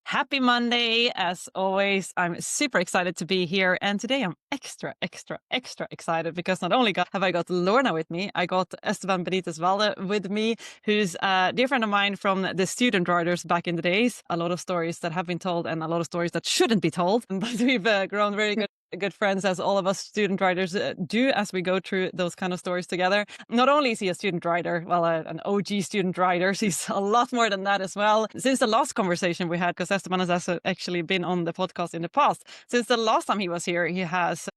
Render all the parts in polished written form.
Happy Monday. As always, I'm super excited to be here. And today I'm extra excited because not only have I got Lorna with me, I got Esteban Valle with me, who's a dear friend of mine from the student riders back in the days. A lot of stories that have been told and a lot of stories that shouldn't be told. But we've grown very good friends, as all of us student riders do, as we go through those kind of stories together. Not only is he a student rider, well, an OG student rider, he's a lot more than that as well. Since the last conversation we had, because Esteban has actually been on the podcast in the past, since the last time he was here, he has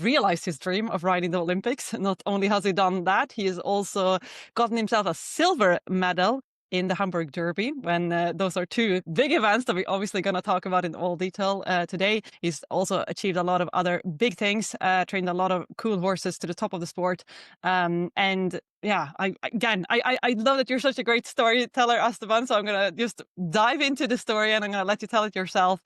realized his dream of riding the Olympics. Not only has he done that, he has also gotten himself a silver medal in the Hamburg Derby, when those are two big events that we're obviously going to talk about in all detail today. He's also achieved a lot of other big things, trained a lot of cool horses to the top of the sport. And yeah, I love that you're such a great storyteller, Esteban. So I'm going to just dive into the story and I'm going to let you tell it yourself.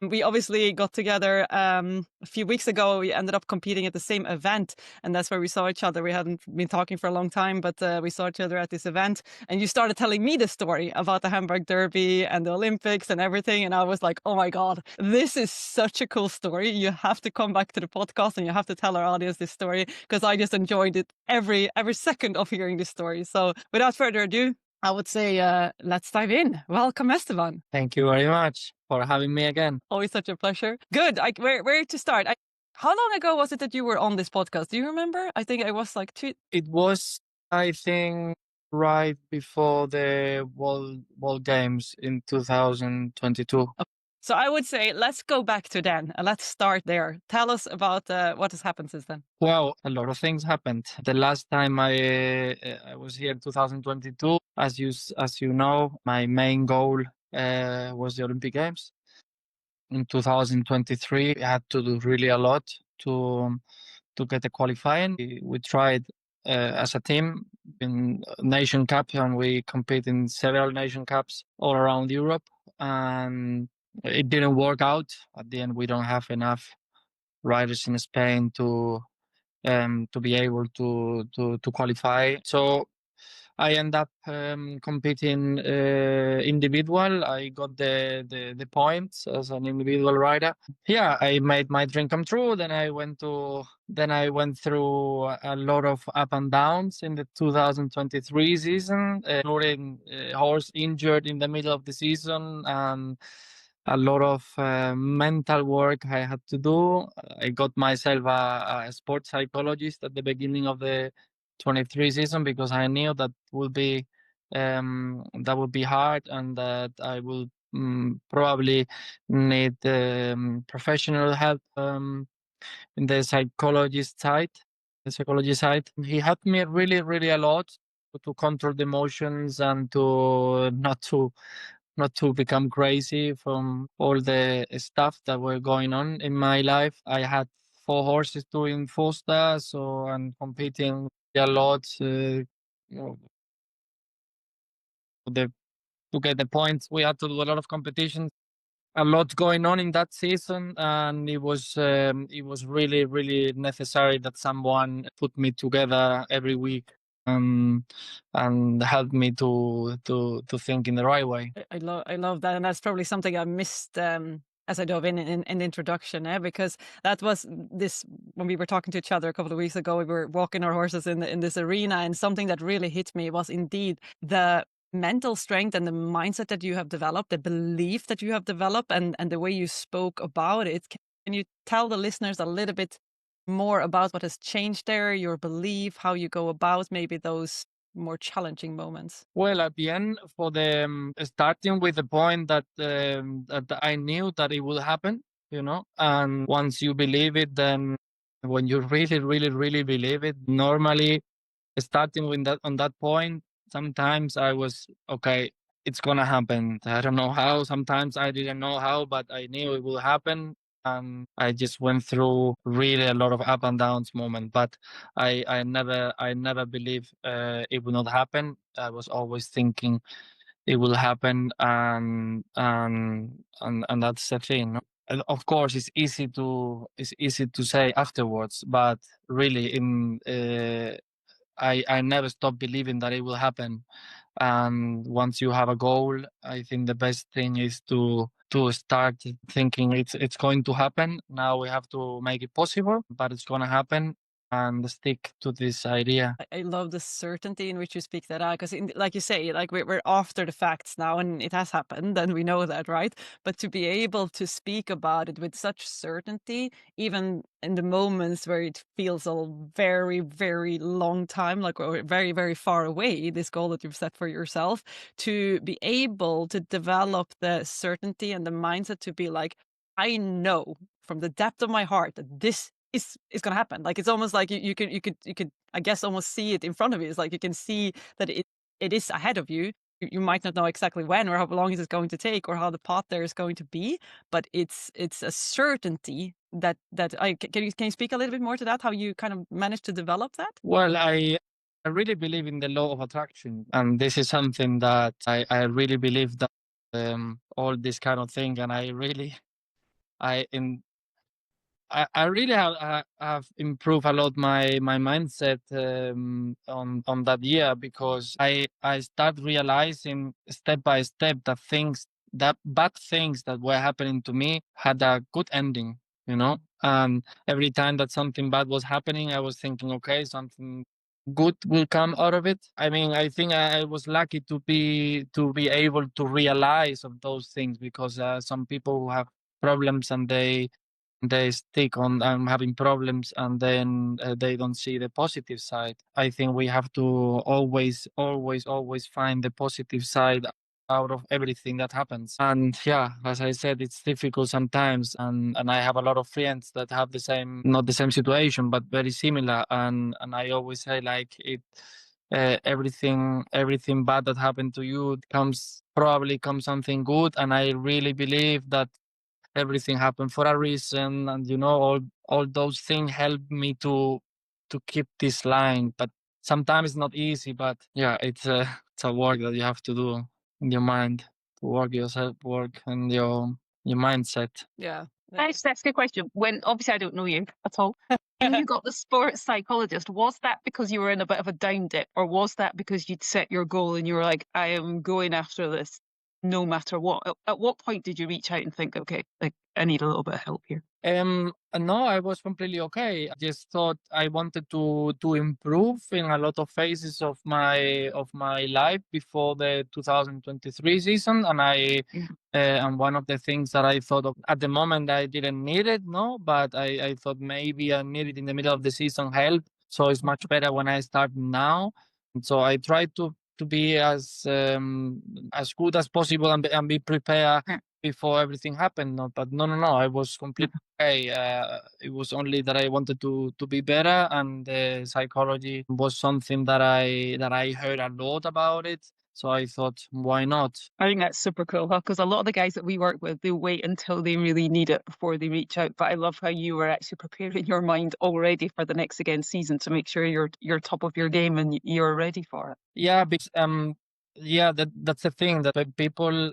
We obviously got together a few weeks ago. We ended up competing at the same event, and that's where we saw each other. We hadn't been talking for a long time, but we saw each other at this event. And you started telling me the story about the Hamburg Derby and the Olympics and everything. And I was like, oh my God, this is such a cool story. You have to come back to the podcast and you have to tell our audience this story, because I just enjoyed it every second of hearing this story. So without further ado, I would say, let's dive in. Welcome, Esteban. Thank you very much for having me again. Always such a pleasure. Good. Where to start? How long ago was it that you were on this podcast? Do you remember? I think it was like two. It was, I think, right before the World Games in 2022. So I would say let's go back to then. Let's start there. Tell us about what has happened since then. Well, a lot of things happened. The last time I was here in 2022, as you know, my main goal was the Olympic Games. In 2023, we had to do really a lot to get the qualifying. We tried as a team in Nation Cup, and we compete in several Nation Cups all around Europe, and it didn't work out. At the end, we don't have enough riders in Spain to be able to qualify. So I end up competing individual. I got the points as an individual rider. Yeah, I made my dream come true. Then I went through a lot of up and downs in the 2023 season, including horse injured in the middle of the season, and a lot of mental work I had to do. I got myself a sports psychologist at the beginning of the 23 season, because I knew that would be hard, and that I will probably need professional help in the psychology side. He helped me really a lot to control the emotions and to not to become crazy from all the stuff that were going on in my life. I had 4 horses doing full stars, so I'm competing a lot to get the points. We had to do a lot of competitions, a lot going on in that season, and it was really necessary that someone put me together every week and helped me to think in the right way. I love that, and that's probably something I missed as I dove in the introduction, because that was this when we were talking to each other a couple of weeks ago. We were walking our horses in this arena, and something that really hit me was indeed the mental strength and the mindset that you have developed, the belief that you have developed, and the way you spoke about it. Can you tell the listeners a little bit more about what has changed there, your belief, how you go about maybe those more challenging moments? Well, at the end, for the starting with the point that that I knew that it would happen, and once you believe it, then when you really believe it, normally starting with that on that point, sometimes I was okay. It's gonna happen. I don't know how. Sometimes I didn't know how, but I knew it will happen. And I just went through really a lot of up and downs moment, but I never believed it would not happen. I was always thinking it will happen, and that's the thing. No? And of course, it's easy to say afterwards, but really, I never stopped believing that it will happen. And once you have a goal, I think the best thing is to start thinking it's going to happen. Now we have to make it possible, but it's going to happen, and stick to this idea. I love the certainty in which you speak that out, because like you say, like we're after the facts now, and it has happened and we know that, right? But to be able to speak about it with such certainty, even in the moments where it feels a very, very long time, like we're very, very far away, this goal that you've set for yourself, to be able to develop the certainty and the mindset to be like, I know from the depth of my heart that this is going to happen. Like it's almost like you could I guess almost see it in front of you. It's like you can see that it is ahead of you. You might not know exactly when or how long it is going to take or how the path there is going to be, but it's a certainty that I can you speak a little bit more to that, how you kind of managed to develop that? Well, I really believe in the law of attraction, and this is something that I really believe that all this kind of thing, and I in I really have improved a lot my mindset on that year, because I start realizing step by step that bad things that were happening to me had a good ending, you know. And every time that something bad was happening, I was thinking, okay, something good will come out of it. I mean, I think I was lucky to be able to realize of those things, because some people who have problems and they stick on having problems, and then they don't see the positive side. I think we have to always find the positive side out of everything that happens. And yeah, as I said, it's difficult sometimes, and I have a lot of friends that have the same, not the same situation, but very similar. And I always say, like, everything bad that happened to you probably comes something good. And I really believe that everything happened for a reason, and all those things help me to keep this line. But sometimes it's not easy, but yeah, it's a work that you have to do in your mind, to work yourself, work and your mindset. Yeah. Can I just ask a question? When obviously I don't know you at all, when you got the sports psychologist, was that because you were in a bit of a down dip, or was that because you'd set your goal and you were like, I am going after this no matter what? At what point did you reach out and think, okay, like I need a little bit of help here? No, I was completely okay. I just thought I wanted to improve in a lot of phases of my life before the 2023 season, and and one of the things that I thought of at the moment, I didn't need it, no, but I thought maybe I need it in the middle of the season help. So it's much better when I start now. And so I try to be as good as possible, and be prepared before everything happened. No, but no, I was completely okay. It was only that I wanted to be better, and the psychology was something that I heard a lot about it. So I thought, why not? I think that's super cool, because a lot of the guys that we work with, they wait until they really need it before they reach out. But I love how you were actually preparing your mind already for the next again season to make sure you're top of your game and you're ready for it. Yeah, because that's the thing, that people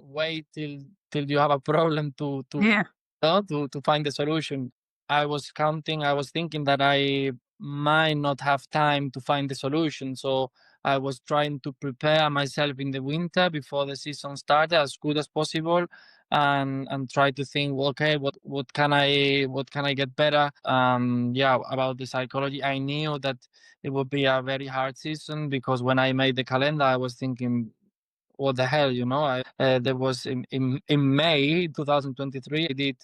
wait till you have a problem to Yeah. to find the solution. I was thinking that I might not have time to find the solution. So I was trying to prepare myself in the winter before the season started as good as possible, and try to think, well, okay, what can I get better? Yeah, about the psychology, I knew that it would be a very hard season, because when I made the calendar, I was thinking, what the hell, there was in May 2023, I did,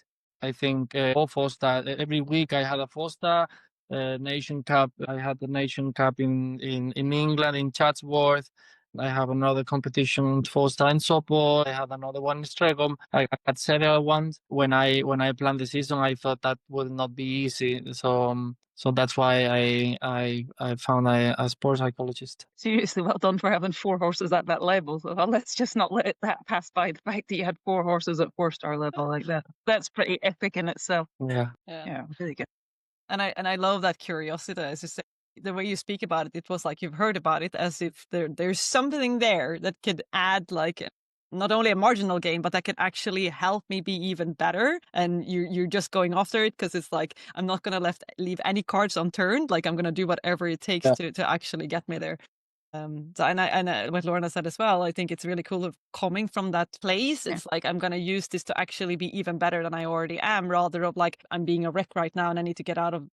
I think, 4-star. Every week I had a 4-star nation cup. I had the nation cup in England, in Chatsworth. I have another competition, 4-star in softball. I had another one in Stregom. I had several ones. When I planned the season, I thought that would not be easy. So that's why I found a sports psychologist. Seriously, well done for having 4 horses at that level. So let's just not let that pass by, the fact that you had 4 horses at 4-star level like that. That's pretty epic in itself. Yeah. Yeah, really good. And I love that curiosity, as you say. The way you speak about it, it was like you've heard about it, as if there's something there that could add, like, not only a marginal gain, but that could actually help me be even better. And you're just going after it because it's like, I'm not going to leave any cards unturned. Like, I'm going to do whatever it takes to actually get me there. So and what Lorna said as well, I think it's really cool of coming from that place. Yeah. It's like, I'm going to use this to actually be even better than I already am, rather of like, I'm being a wreck right now and I need to get out of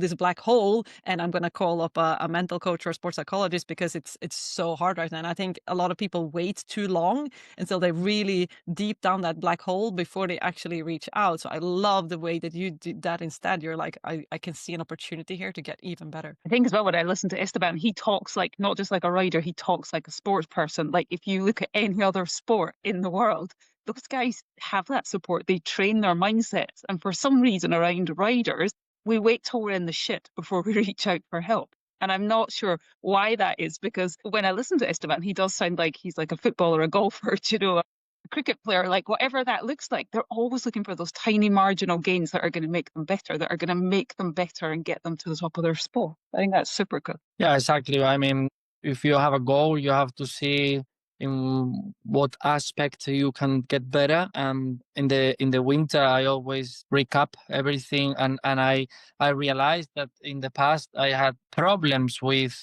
this black hole, and I'm going to call up a mental coach or a sports psychologist because it's so hard right now. And I think a lot of people wait too long until they really deep down that black hole before they actually reach out. So I love the way that you did that instead. You're like, I can see an opportunity here to get even better. I think as well, when I listen to Esteban, he talks like not just like a rider, he talks like a sports person. Like if you look at any other sport in the world, those guys have that support. They train their mindsets. And for some reason around riders, we wait till we're in the shit before we reach out for help. And I'm not sure why that is, because when I listen to Esteban, he does sound like he's like a footballer, a golfer, you know, a cricket player, like whatever that looks like. They're always looking for those tiny marginal gains that are going to make them better, that are going to make them better and get them to the top of their sport. I think that's super cool. Yeah, exactly. I mean, if you have a goal, you have to see in what aspect you can get better. And in the winter, I always recap everything, and I realized that in the past I had problems with.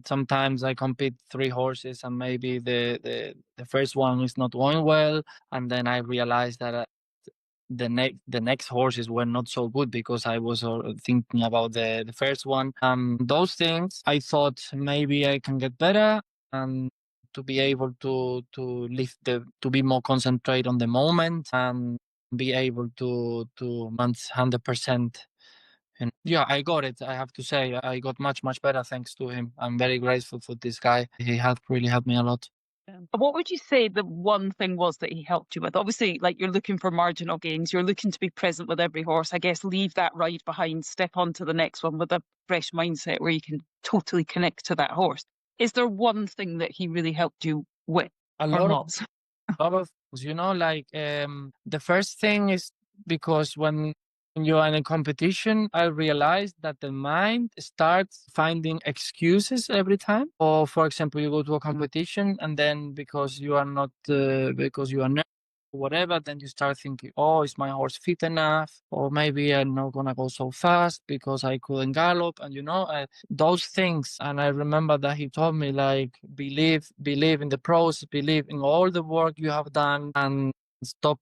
Sometimes I compete 3 horses, and maybe the first one is not going well, and then I realized that. The next horses were not so good because I was thinking about the first one. Those things I thought maybe I can get better, and to be able to lift to be more concentrate on the moment and be able to manage 100%. And yeah, I got it. I have to say, I got much better thanks to him. I'm very grateful for this guy. He had really helped me a lot. What would you say the one thing was that he helped you with? Obviously, like you're looking for marginal gains, you're looking to be present with every horse. I guess leave that ride behind, step on to the next one with a fresh mindset where you can totally connect to that horse. Is there one thing that he really helped you with? A Or lot of lots? lot of things, like the first thing is because when you are in a competition, I realized that the mind starts finding excuses every time. Or for example, you go to a competition, and then because you are not because you are nervous or whatever, then you start thinking, oh, is my horse fit enough? Or maybe I'm not gonna go so fast because I couldn't gallop, and those things. And I remember that he told me, like, believe in the process, believe in all the work you have done, and stop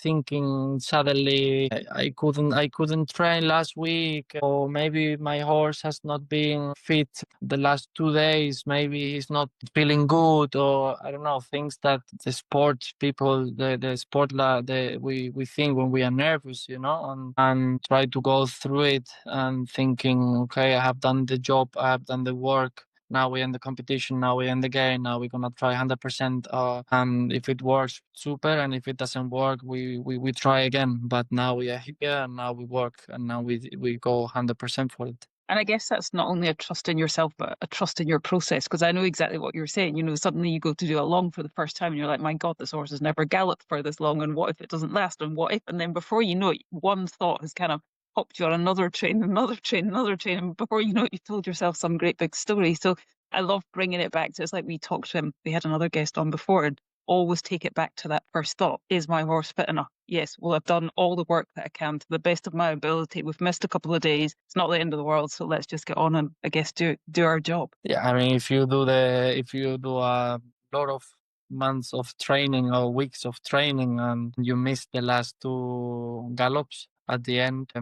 thinking suddenly I couldn't train last week, or maybe my horse has not been fit the last 2 days, maybe he's not feeling good, or I don't know, things that the sport people the sport we think when we are nervous, and try to go through it and thinking, okay, I have done the job, I have done the work. Now we're in the competition, now we're in the game, now we're gonna try 100%. And if it works, super, and if it doesn't work, we try again. But now we are here, and now we work, and now we go 100% for it. And I guess that's not only a trust in yourself, but a trust in your process. Because I know exactly what you're saying. Suddenly you go to do a long for the first time and you're like, my God, this horse has never galloped for this long. And what if it doesn't last? And what if? And then before you know it, one thought has kind of popped you on another train, another train, another train. And before you know it, you've told yourself some great big story. So I love bringing it back to, it's like we talked to him, we had another guest on before, and always take it back to that first thought. Is my horse fit enough? Yes, well, I've done all the work that I can to the best of my ability. We've missed a couple of days. It's not the end of the world, so let's just get on and, I guess, do our job. Yeah, I mean, if you do a lot of months of training or weeks of training, and you miss the last 2 gallops at the end,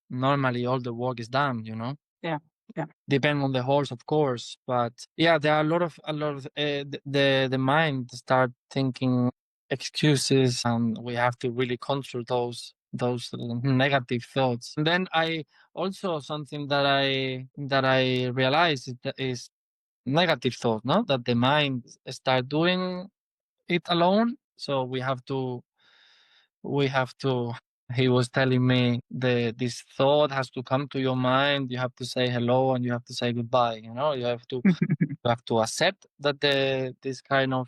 normally all the work is done, Yeah. Depend on the horse, of course, but yeah, there are a lot of the mind start thinking excuses, and we have to really control those negative thoughts. And then I also, something that I realized is negative thought, no, that the mind start doing it alone. So we have to he was telling me this thought has to come to your mind, you have to say hello, and you have to say goodbye. You have to accept that this kind of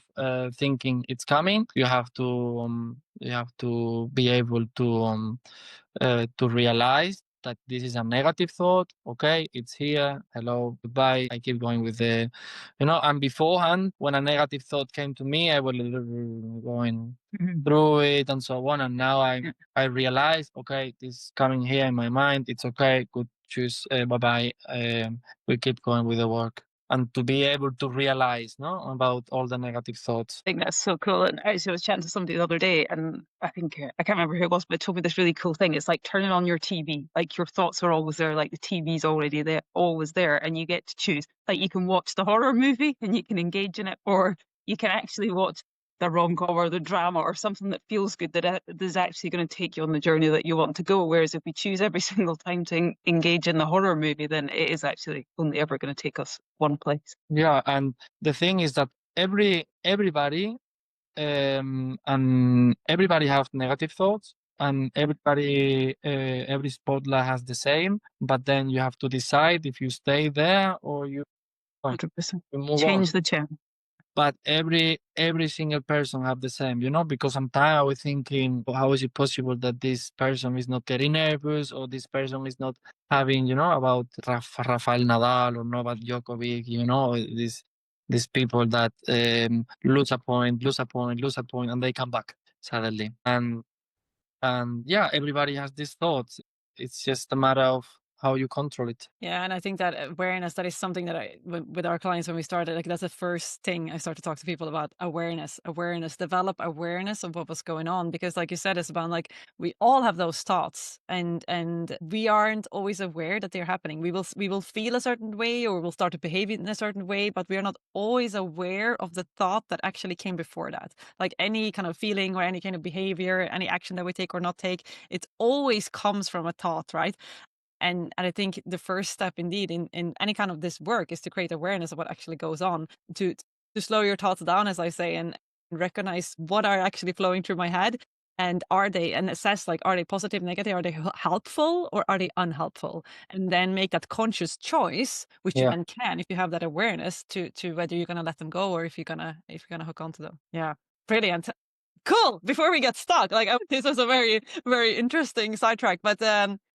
thinking it's coming. You have to be able to realize that this is a negative thought. Okay, it's here. Hello, goodbye. I keep going with the, and beforehand, when a negative thought came to me, I was going through it and so on. And now I realize, okay, this is coming here in my mind. It's okay. Good, choose. Bye bye. We keep going with the work. And to be able to realize, about all the negative thoughts. I think that's so cool. And actually, I was chatting to somebody the other day, and I think I can't remember who it was, but it told me this really cool thing. It's like turning on your TV. Like your thoughts are always there. Like the TV's already there, always there, and you get to choose. Like you can watch the horror movie and you can engage in it, or you can actually watch the rom-com or the drama or something that feels good that is actually going to take you on the journey that you want to go. Whereas if we choose every single time to engage in the horror movie, then it is actually only ever going to take us one place. Yeah, and the thing is that everybody and everybody have negative thoughts, and every spotlight has the same. But then you have to decide if you stay there or you 100%. move Change on. the channel. But every single person have the same, because sometimes I was thinking, how is it possible that this person is not getting nervous, or this person is not having, about Rafael Nadal or Novak Djokovic, these people that lose a point, and they come back suddenly. And yeah, everybody has these thoughts. It's just a matter of how you control it. Yeah, and I think that awareness, that is something that with our clients when we started, like that's the first thing I start to talk to people about: awareness, develop awareness of what was going on. Because like you said, Esteban, like we all have those thoughts, and we aren't always aware that they're happening. We will feel a certain way, or we'll start to behave in a certain way, but we are not always aware of the thought that actually came before that. Like any kind of feeling or any kind of behavior, any action that we take or not take, it always comes from a thought, right? And I think the first step indeed in any kind of this work is to create awareness of what actually goes on, to slow your thoughts down, as I say, and recognize what are actually flowing through my head, and assess, like, are they positive, negative, are they helpful, or are they unhelpful? And then make that conscious choice, which you Yeah. then can, if you have that awareness, to whether you're gonna let them go or if you're gonna hook onto them. Yeah. Brilliant. Cool. Before we get stuck, like this was a very, very interesting sidetrack, but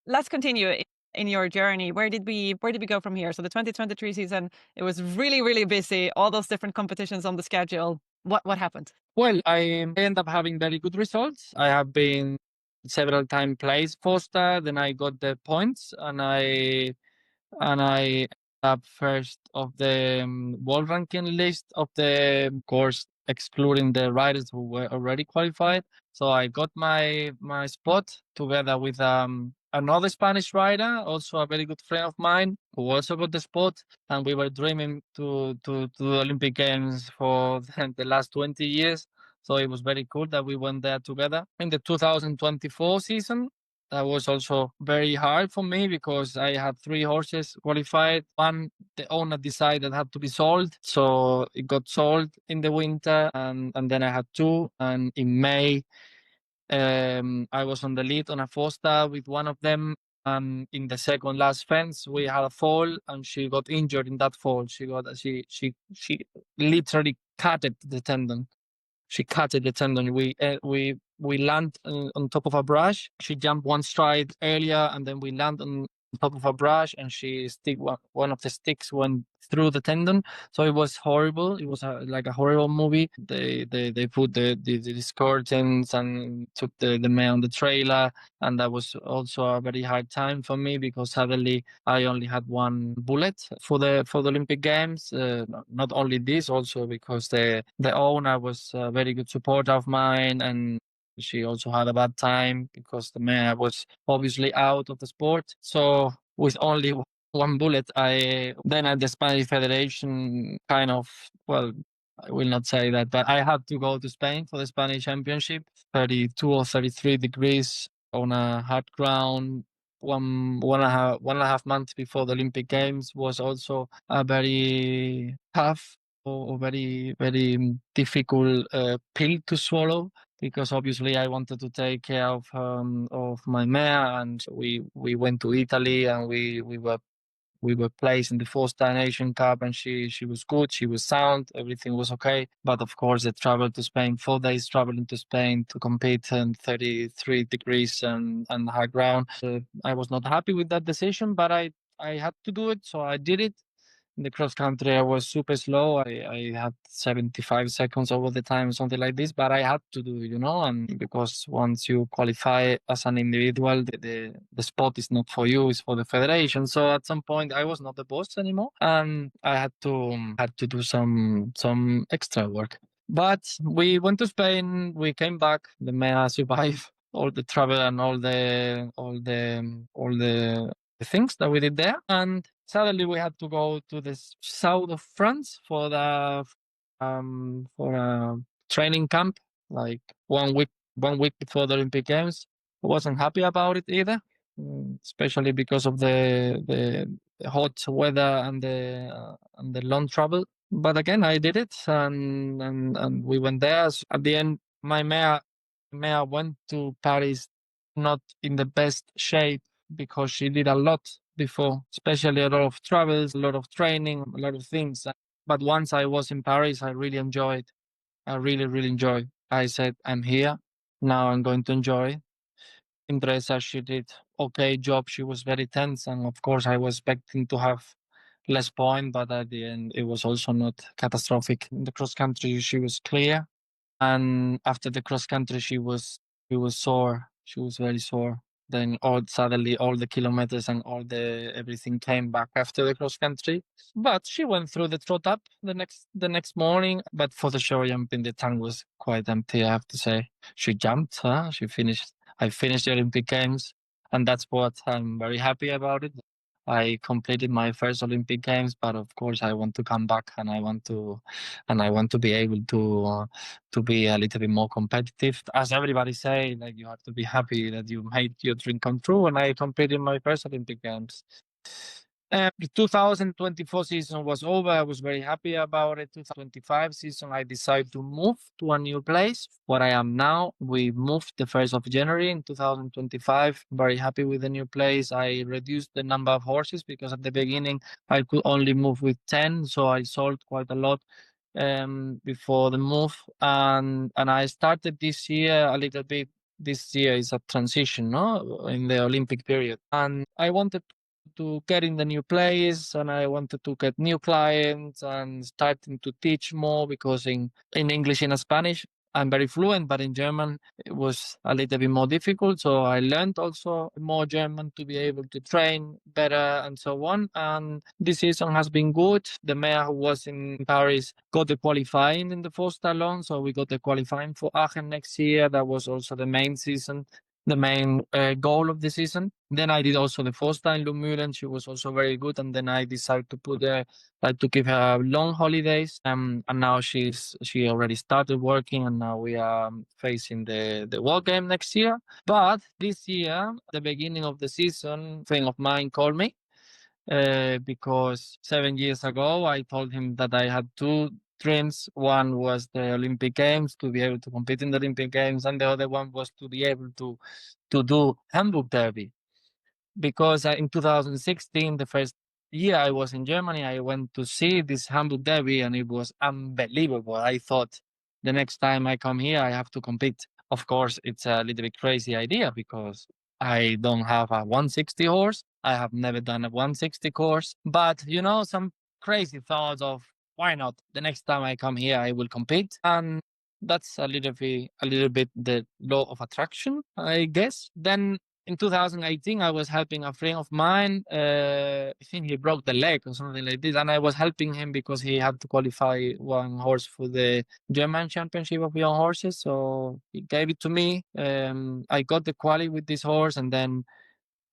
let's continue in your journey. Where did we go from here? So the 2023 season, it was really, really busy. All those different competitions on the schedule. What happened? Well, I end up having very good results. I have been several times placed Foster, then I got the points, and I up first of the world ranking list of the course, excluding the riders who were already qualified. So I got my spot together with another Spanish rider, also a very good friend of mine, who also got the spot, and we were dreaming to the Olympic Games for the last 20 years. So it was very cool that we went there together. In the 2024 season, that was also very hard for me because I had 3 horses qualified. One, the owner decided had to be sold, so it got sold in the winter, and then I had 2. And in May, I was on the lead on a 4-star with one of them. And in the second last fence, we had a fall, and she got injured in that fall. She literally cut the tendon. She cut the tendon. We land on top of a brush. She jumped one stride earlier, and then we land on top of a brush, and one of the sticks went through the tendon. So it was horrible. It was like a horrible movie. They put the curtains and took the man on the trailer, and that was also a very hard time for me because suddenly I only had 1 bullet for the Olympic Games. Not only this, also because the owner was a very good supporter of mine, and she also had a bad time because the man was obviously out of the sport. So with only 1 bullet, then at the Spanish Federation kind of, well, I will not say that, but I had to go to Spain for the Spanish Championship, 32 or 33 degrees on a hard ground. One and a half months before the Olympic Games was also a very tough or very, very difficult pill to swallow, because obviously I wanted to take care of my mare, and we went to Italy, and we were We were placed in the 4-star Nation Cup, and she was good. She was sound. Everything was okay. But of course, the travel to Spain, 4 days traveling to Spain to compete in 33 degrees and high ground. I was not happy with that decision, but I had to do it, so I did it. In the cross country, I was super slow. I had 75 seconds over the time, something like this, but I had to do it, and because once you qualify as an individual, the spot is not for you, it's for the federation. So at some point, I was not the boss anymore, and I had to do some extra work. But we went to Spain, we came back, the MEA survived all the travel and all the things that we did there, and suddenly we had to go to the south of France for a training camp, like 1 week before the Olympic Games. I wasn't happy about it either, especially because of the hot weather and the long travel. But again, I did it, and we went there. At the end, my Mea went to Paris not in the best shape because she did a lot before, especially a lot of travels, a lot of training, a lot of things. But once I was in Paris, I really enjoyed. I really, really enjoyed. I said, I'm here. Now I'm going to enjoy. Indresa, she did okay job. She was very tense. And of course, I was expecting to have less point, but at the end, it was also not catastrophic. In the cross country, she was clear. And after the cross country, she was sore. She was very sore. Then suddenly all the kilometers and everything came back after the cross country. But she went through the trot up the next morning. But for the short jumping, the tank was quite empty, I have to say. She jumped, she finished. I finished the Olympic Games, and that's what I'm very happy about it. I completed my first Olympic Games, but of course I want to come back, and I want to be able to be a little bit more competitive. As everybody say, like you have to be happy that you made your dream come true, and I completed my first Olympic Games. The 2024 season was over. I was very happy about it. 2025 season, I decided to move to a new place where I am now. We moved the 1st of January in 2025. Very happy with the new place. I reduced the number of horses because at the beginning I could only move with 10. So I sold quite a lot before the move. And I started this year a little bit. This year is a transition, no, in the Olympic period. And I wanted to get in the new place, and I wanted to get new clients and starting to teach more, because in English and Spanish I'm very fluent, but in German it was a little bit more difficult. So I learned also more German to be able to train better and so on. And this season has been good. The mayor who was in Paris got the qualifying in the 4-star long, so we got the qualifying for Aachen next year. That was also the main season. The main goal of the season. Then I did also the 4-star in Lumülen. She was also very good. And then I decided to to give her long holidays. And now she already started working, and now we are facing the World Game next year. But this year, the beginning of the season, a friend of mine called me because 7 years ago I told him that I had 2 dreams. One was the Olympic Games, to be able to compete in the Olympic Games, and the other one was to be able to do Hamburg Derby. Because in 2016, the first year I was in Germany, I went to see this Hamburg Derby, and it was unbelievable. I thought the next time I come here, I have to compete. Of course, it's a little bit crazy idea because I don't have a 160 horse. I have never done a 160 course, but some crazy thoughts of why not? The next time I come here, I will compete. And that's a little bit the law of attraction, I guess. Then in 2018, I was helping a friend of mine. I think he broke the leg or something like this. And I was helping him because he had to qualify one horse for the German Championship of Young Horses. So he gave it to me. I got the quali with this horse, and then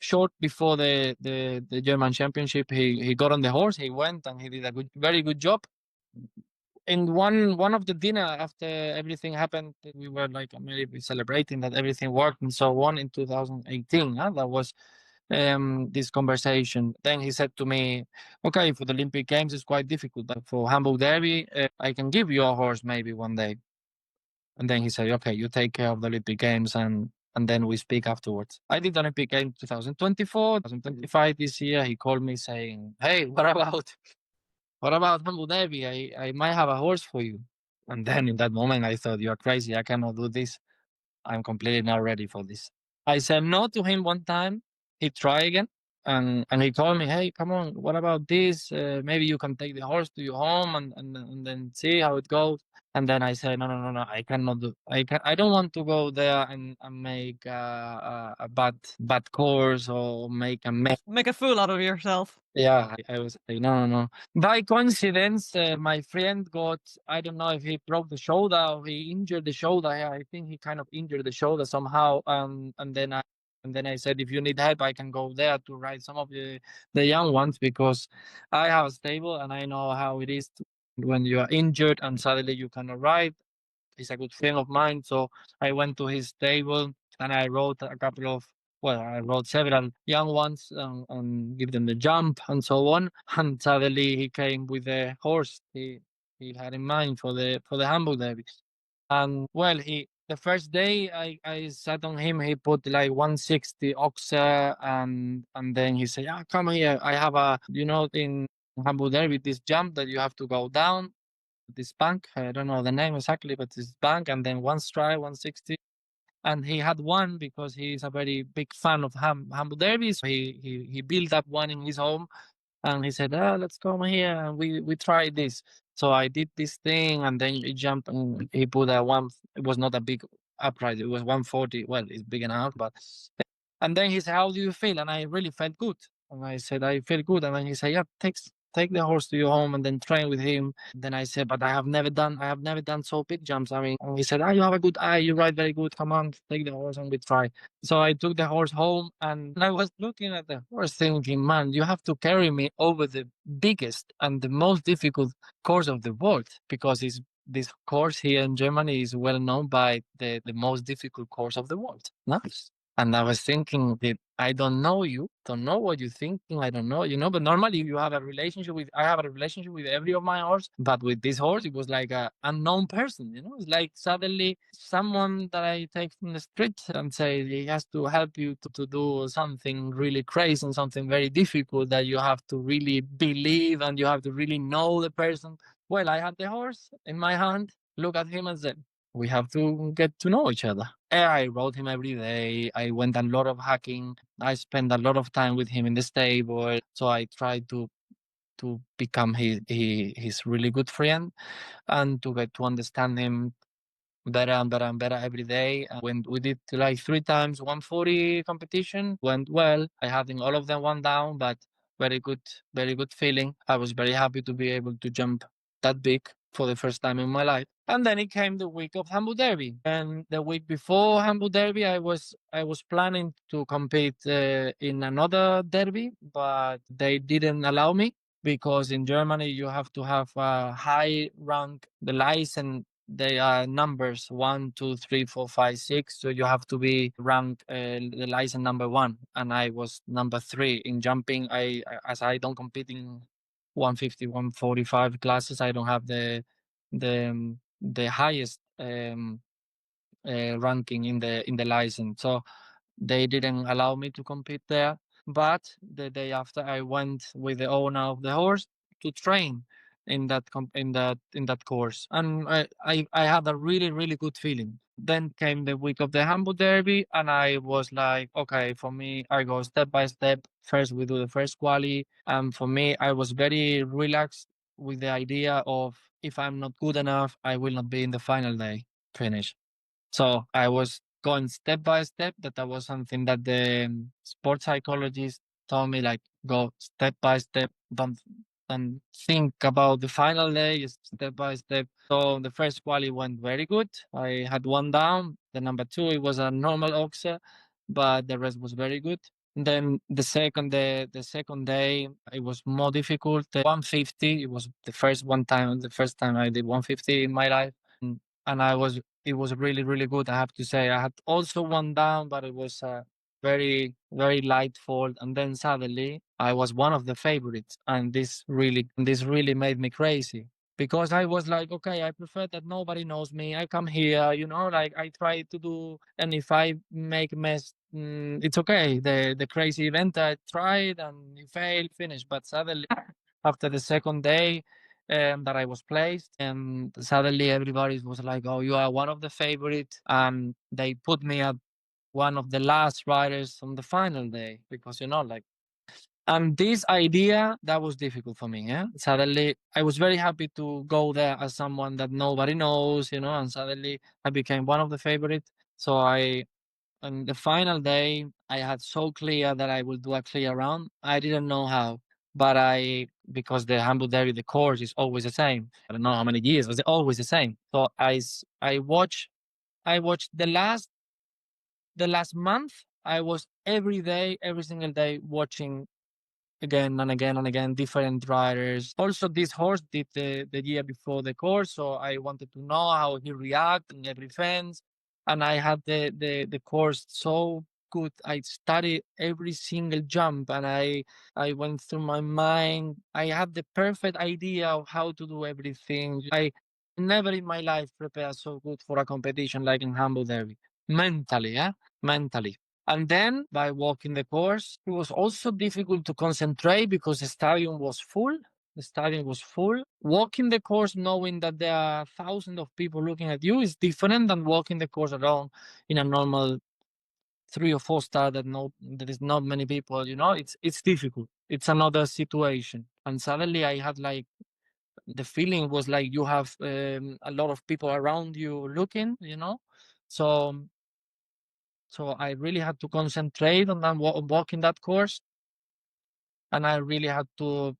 short before the German Championship, he got on the horse. He went and he did a very good job. In one of the dinner after everything happened, we were like maybe celebrating that everything worked and so on in 2018. That was this conversation. Then he said to me, "Okay, for the Olympic Games it's quite difficult, but for Hamburg Derby, I can give you a horse maybe one day." And then he said, "Okay, you take care of the Olympic Games, and and then we speak afterwards. I did Olympic Games 2024, 2025 this year. He called me saying, "Hey, what about Hamburg Derby? I might have a horse for you." And then in that moment, I thought, "You're crazy. I cannot do this. I'm completely not ready for this." I said no to him one time. He tried again, and he called me, "Hey, come on, what about this? Maybe you can take the horse to your home and then see how it goes." And then I said, no, I cannot do. I don't want to go there and make a bad course or make a mess. Make a fool out of yourself. Yeah, I was like, no. By coincidence, my friend got, I don't know if he broke the shoulder or he injured the shoulder. Yeah, I think he kind of injured the shoulder somehow. And then I said, if you need help, I can go there to ride some of the young ones, because I have a stable and I know how it is when you are injured and suddenly you cannot ride. He's a good friend of mine, so I went to his stable and I wrote a couple of, well, I wrote several young ones and give them the jump and so on. And suddenly he came with a horse he had in mind for the Hamburg Derby. And well, the first day I sat on him, he put like 160 oxa, and then he said, "Yeah, come here. I have in Hamburg Derby this jump that you have to go down this bank. I don't know the name exactly, but this bank, and then one stride, 160." And he had one because he's a very big fan of Hamburg Derby. So he built up one in his home, and he said, let's come here and we try this. So I did this thing, and then he jumped and he put a one. It was not a big upright. It was 140. Well, it's big enough, but. And then he said, "How do you feel?" And I really felt good. And I said, "I feel good." And then he said, "Yeah, take the horse to your home and then train with him." Then I said, "But I have never done so big jumps." I mean, and he said, "You have a good eye. You ride very good. Come on, take the horse and we try." So I took the horse home, and I was looking at the horse thinking, "Man, you have to carry me over the biggest and the most difficult course of the world, because this course here in Germany is well known by the most difficult course of the world." Nice. And I was thinking that I don't know you, don't know what you're thinking, I don't know, but normally I have a relationship with every of my horse, but with this horse, it was like a unknown person. It's like suddenly someone that I take from the street and say he has to help you to do something really crazy and something very difficult that you have to really believe and you have to really know the person. Well, I had the horse in my hand, look at him and said, we have to get to know each other. I rode him every day. I went a lot of hacking. I spent a lot of time with him in the stable. So I tried to become his really good friend and to get to understand him better and better and better every day. And when we did like 3 times 140 competition, went well. I had in all of them one down, but very good feeling. I was very happy to be able to jump that big for the first time in my life. And then it came the week of Hamburg Derby. And the week before Hamburg Derby, I was planning to compete in another derby, but they didn't allow me, because in Germany you have to have a high rank. The license, they are numbers 1, 2, 3, 4, 5, 6. So you have to be ranked the license number 1, and I was number 3 in jumping. As I don't compete in 150, 145 classes, I don't have the highest ranking in the license. So they didn't allow me to compete there. But the day after, I went with the owner of the horse to train in that course, and I had a really good feeling. Then came the week of the Hamburg Derby, and I was like, okay, for me, I go step by step. First, we do the first quali, and for me, I was very relaxed with the idea of, if I'm not good enough, I will not be in the final day finish. So I was going step by step. That was something that the sports psychologist told me, like, go step by step. Don't think about the final day, just step by step. So the first quali went very good. I had one down. The number 2, it was a normal oxa, but the rest was very good. Then the second day, it was more difficult. 150, it was the first time I did 150 in my life. And it was really good. I have to say, I had also one down, but it was a very light fall. And then suddenly I was one of the favorites, and this really made me crazy, because I was like, okay, I prefer that nobody knows me. I come here, like I try to do, and if I make a mess, it's okay. The crazy event I tried and it failed, finished. But suddenly, after the second day that I was placed, and suddenly everybody was like, "Oh, you are one of the favorites." They put me at one of the last riders on the final day because like. And this idea that was difficult for me. Yeah, suddenly I was very happy to go there as someone that nobody knows, and suddenly I became one of the favorites. So on the final day, I had so clear that I would do a clear round. I didn't know how, but because the Hamburg Derby, the course is always the same. I don't know how many years, but it's always the same. So I watched the last month. I was every day, every single day watching again and again and again different riders. Also, this horse did the year before the course, so I wanted to know how he react in every fence. And I had the course so good. I studied every single jump, and I went through my mind. I had the perfect idea of how to do everything. I never in my life prepared so good for a competition like in Hamburg Derby. Mentally, yeah, mentally. And then by walking the course, it was also difficult to concentrate because the stadium was full. The stadium was full. Walking the course, knowing that there are thousands of people looking at you, is different than walking the course alone in a normal 3 or 4 star that is not many people. It's difficult. It's another situation. And suddenly, I had like the feeling was like you have a lot of people around you looking. So so I really had to concentrate on that walking that course, and I really had to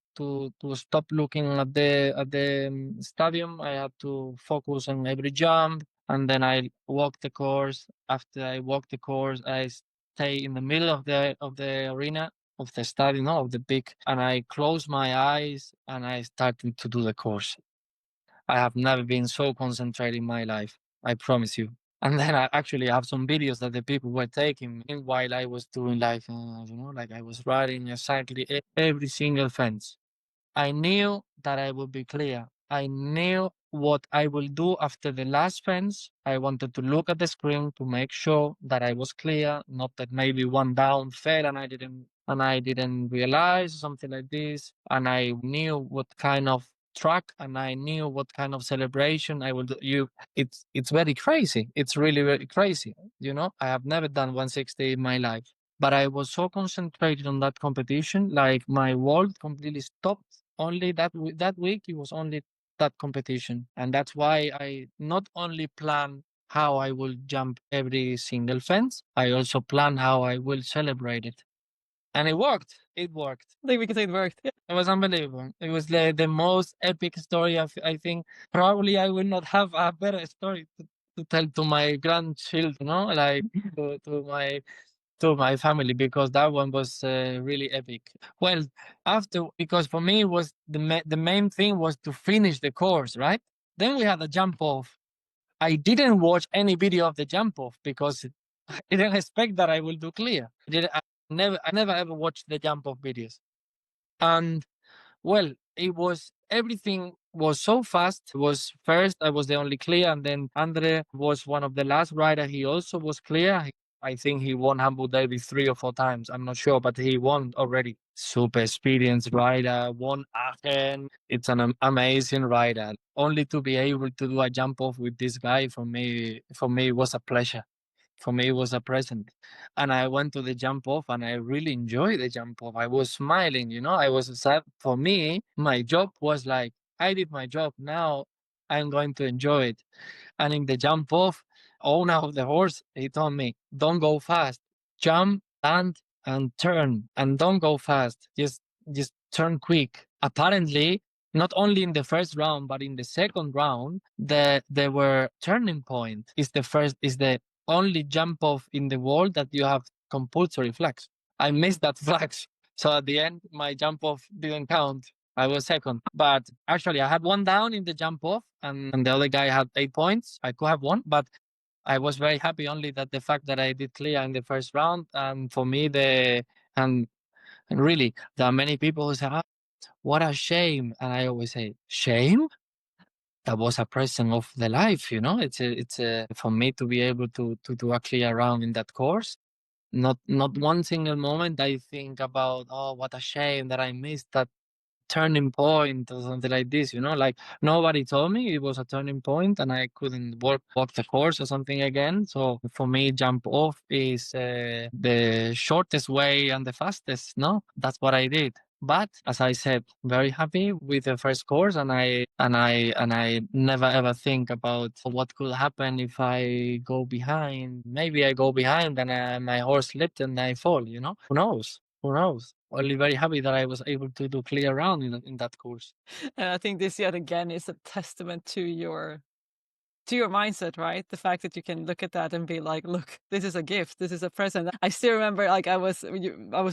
stop looking at the stadium. I had to focus on every jump, and then I walked the course. After I walked the course, I stay in the middle of the arena of the stadium, no, of the big, and I closed my eyes and I started to do the course. I have never been so concentrated in my life. I promise you. And then I actually have some videos that the people were taking while I was doing like I was riding exactly every single fence. I knew that I would be clear. I knew what I will do after the last fence. I wanted to look at the screen to make sure that I was clear, not that maybe one down fell and I didn't realize something like this. And I knew what kind of track and I knew what kind of celebration I will do. It's very crazy. It's really very crazy. I have never done 160 in my life. But I was so concentrated on that competition, like my world completely stopped. Only that week, it was only that competition, and that's why I not only plan how I will jump every single fence, I also plan how I will celebrate it, and it worked. It worked. I think we can say it worked. Yeah. It was unbelievable. It was the most epic story. I think probably I will not have a better story to tell to my grandchildren, like to my family, because that one was really epic. Well, after, because for me it was the main thing was to finish the course, right? Then we had a jump off. I didn't watch any video of the jump off because I didn't expect that I will do clear. I never ever watched the jump off videos. And well, everything was so fast. It was first, I was the only clear, and then Andre was one of the last rider. He also was clear. I think he won Hamburg Derby 3 or 4 times. I'm not sure, but he won already. Super experienced rider, won Aachen. It's an amazing rider. Only to be able to do a jump off with this guy for me was a pleasure. For me, it was a present. And I went to the jump off and I really enjoyed the jump off. I was smiling, I was sad. For me, my job was like, I did my job. Now I'm going to enjoy it. And in the jump off, owner of the horse, he told me, don't go fast. Jump, land, and turn. And don't go fast. Just turn quick. Apparently, not only in the first round, but in the second round, there were turning point. Is the only jump off in the world that you have compulsory flags. I missed that flags. So at the end, my jump off didn't count. I was second. But actually, I had one down in the jump off, and the other guy had 8 points. I could have won, but I was very happy only that the fact that I did clear in the first round. And for me, and really, there are many people who say, what a shame. And I always say, shame? was a present of the life, you know. It's a for me to be able to do a clear round in that course. Not one single moment I think about, oh, what a shame that I missed that turning point or something like this, you know. Like, nobody told me it was a turning point and I couldn't walk the course or something again. So for me, jump off is the shortest way and the fastest. No, that's what I did. But as I said, very happy with the first course, and I never ever think about what could happen if I go behind. Maybe I go behind and my horse slipped and I fall. You know, who knows? Who knows? Only very happy that I was able to do clear round in that course. And I think this yet again is a testament to your mindset, right? The fact that you can look at that and be like, look, this is a gift, this is a present. I still remember, like, I was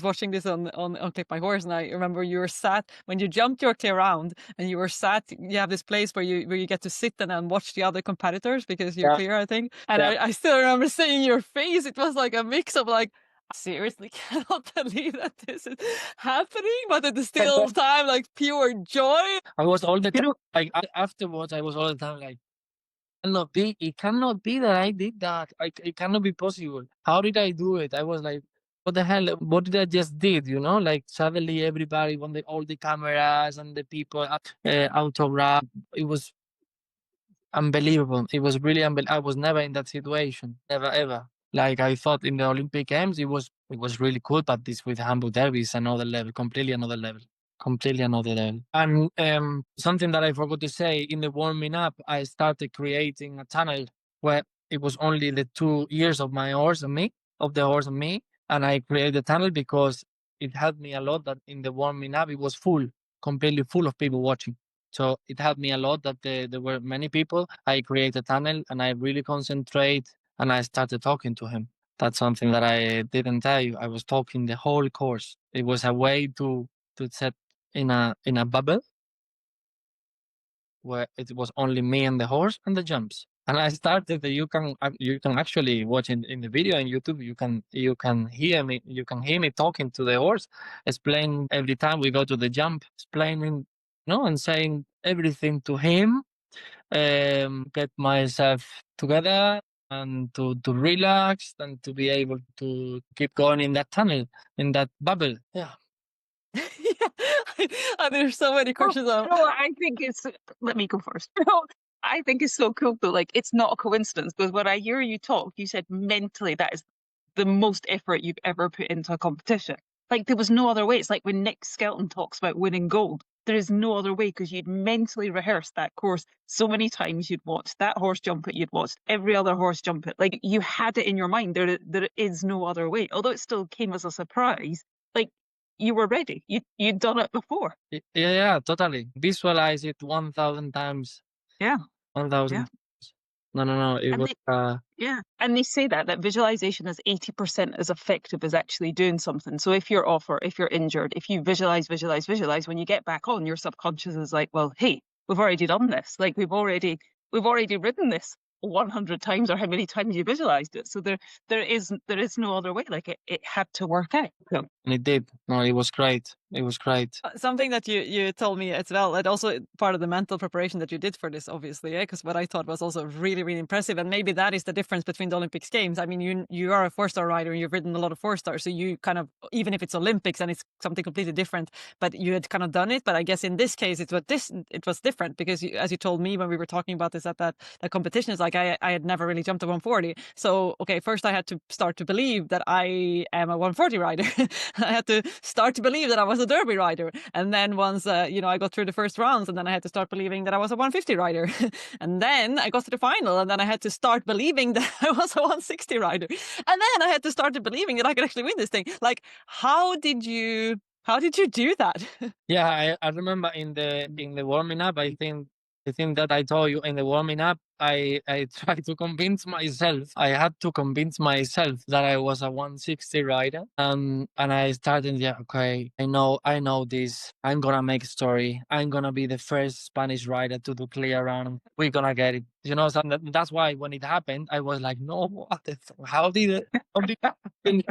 watching this on Clip My Horse, and I remember you were sat when you jumped your clear round, and you were sat. You have this place where you get to sit and watch the other competitors because you're clear, I think. And I still remember seeing your face. It was like a mix of like, I seriously cannot believe that this is happening, but at the still time, like, pure joy. I was all the time, like, afterwards, I was all the time like, it cannot be that I did that. It cannot be possible. How did I do it? I was like, what the hell? What did I just did? You know, like, suddenly everybody wanted all the cameras and the people autograph. It was unbelievable. It was really unbelievable. I was never in that situation. Never ever. Like, I thought in the Olympic Games, it was really cool, but this with Hamburg Derby is another level, completely another level. Completely another level. And something that I forgot to say, in the warming up, I started creating a tunnel where it was only the 2 ears of my horse and me, and I created the tunnel because it helped me a lot that in the warming up it was full, completely full of people watching. So it helped me a lot that there were many people. I created a tunnel and I really concentrate, and I started talking to him. That's something that I didn't tell you. I was talking the whole course. It was a way to set in a bubble where it was only me and the horse and the jumps. And I started. You can actually watch in the video on YouTube. You can hear me talking to the horse, explain every time we go to the jump, explaining, and saying everything to him. Get myself together and to relax and to be able to keep going in that tunnel, in that bubble. Yeah. And there's so many questions. I think it's. Let me go first. I think it's so cool though. Like, it's not a coincidence, because when I hear you talk, you said mentally that is the most effort you've ever put into a competition. Like, there was no other way. It's like when Nick Skelton talks about winning gold. There is no other way, because you'd mentally rehearsed that course so many times. You'd watched that horse jump it. You'd watched every other horse jump it. Like, you had it in your mind. There is no other way. Although it still came as a surprise. Like, you were ready. You'd done it before. Yeah, totally. Visualize it 1,000 times. Yeah. 1,000 times. No. It was. Yeah. And they say that visualization is 80% as effective as actually doing something. So if you're off or if you're injured, if you visualize, when you get back on, your subconscious is like, well, hey, we've already done this. Like, we've already ridden this 100 times, or how many times you visualized it. So there is no other way. Like, it had to work out. And it did. No, it was great. It was great. Something that you told me as well, and also part of the mental preparation that you did for this, obviously, because what I thought was also really, really impressive, and maybe that is the difference between the Olympics Games. I mean, you are a 4-star rider, and you've ridden a lot of 4-stars, so you kind of, even if it's Olympics and it's something completely different, but you had kind of done it. But I guess in this case, it was different, because as you told me when we were talking about this at that competition, is like I had never really jumped a 140. So okay, first I had to start to believe that I am a 140 rider. I had to start to believe that I was a Derby rider, and then once I got through the first rounds, and then I had to start believing that I was a 150 rider, and then I got to the final, and then I had to start believing that I was a 160 rider, and then I had to start to believing that I could actually win this thing. Like, how did you do that? Yeah, I remember in the warming up, I think that I told you in the warming up, I tried to convince myself. I had to convince myself that I was a 160 rider. And I started, okay, I know this. I'm gonna make a story. I'm gonna be the first Spanish rider to do clear round. We're gonna get it. So that's why when it happened, I was like, no, what the how did it happen?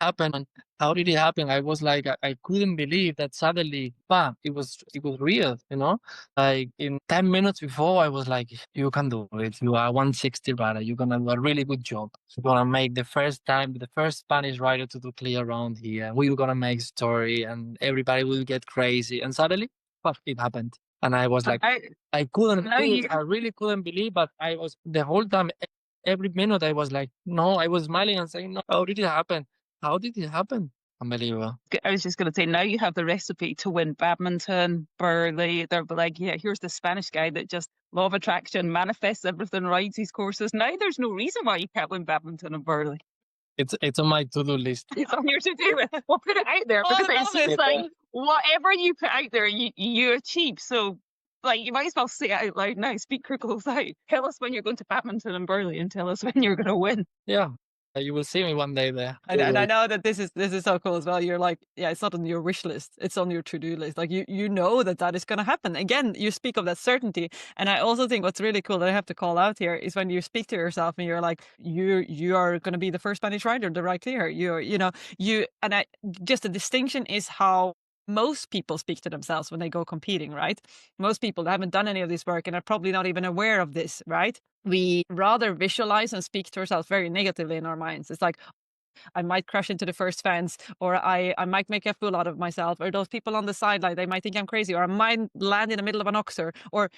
happened? And how did it happen? I was like, I couldn't believe that suddenly, bam, it was real, you know? Like in 10 minutes before, I was like, you can do it. You are 160 rider. You're going to do a really good job. You're going to make the first Spanish rider to do clear around here. We're going to make story and everybody will get crazy. And suddenly, fuck, it happened. And I was like, I couldn't, Now you I really couldn't believe, but I was the whole time, every minute I was like, no, I was smiling and saying, no, how did it happen? How did it happen? Unbelievable. I was just going to say, now you have the recipe to win badminton, Burley. They'll be like, yeah, here's the Spanish guy that just law of attraction manifests everything, rides these courses. Now there's no reason why you can't win badminton and Burley. It's on my to-do list. It's on your to-do list. We'll put it out there Oh, because I it's love just it. like whatever you put out there, you achieve. So like you might as well say it out loud now. Speak your goals out. Tell us when you're going to badminton and Burley, and tell us when you're going to win. Yeah. You will see me one day there. And I know that this is so cool as well. You're like, yeah, it's not on your wish list; it's on your to-do list. Like you know that is going to happen. Again, you speak of that certainty, and I also think what's really cool that I have to call out here is when you speak to yourself and you're like, you are going to be the first Spanish rider, the right clear. Just the distinction is how most people speak to themselves when they go competing, right? Most people haven't done any of this work and are probably not even aware of this, right? We rather visualize and speak to ourselves very negatively in our minds. It's like, I might crash into the first fence, or I might make a fool out of myself, or those people on the sideline, they might think I'm crazy, or I might land in the middle of an oxer, or,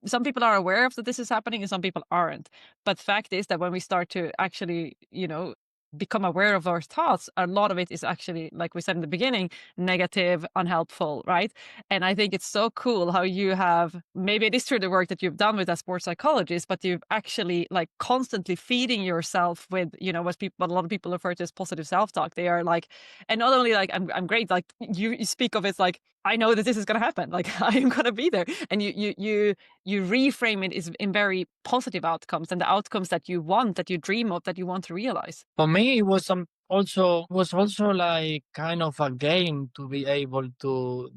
some people are aware of that this is happening and some people aren't. But fact is that when we start to actually, become aware of our thoughts, a lot of it is actually, like we said in the beginning, negative, unhelpful, right? And I think it's so cool how you have, maybe it is through the work that you've done with a sports psychologist, but you've actually like constantly feeding yourself with, what a lot of people refer to as positive self-talk. They are like, and not only like, I'm great, like you speak of it's like, I know that this is going to happen. Like I am going to be there. And you reframe it is in very positive outcomes and the outcomes that you want, that you dream of, that you want to realize. For me, it was also like kind of a game to be able to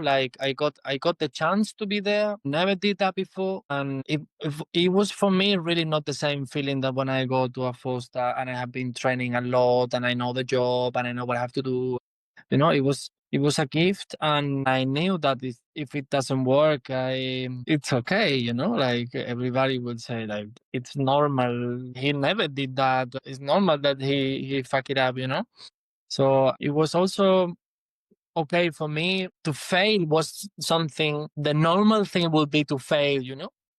like I got the chance to be there. Never did that before, and it was for me really not the same feeling that when I go to a foster and I have been training a lot and I know the job and I know what I have to do. It was a gift, and I knew that if it doesn't work, it's okay, like everybody would say, like it's normal. He never did that. It's normal that he fuck it up. So it was also okay for me to fail. Was something the normal thing would be to fail.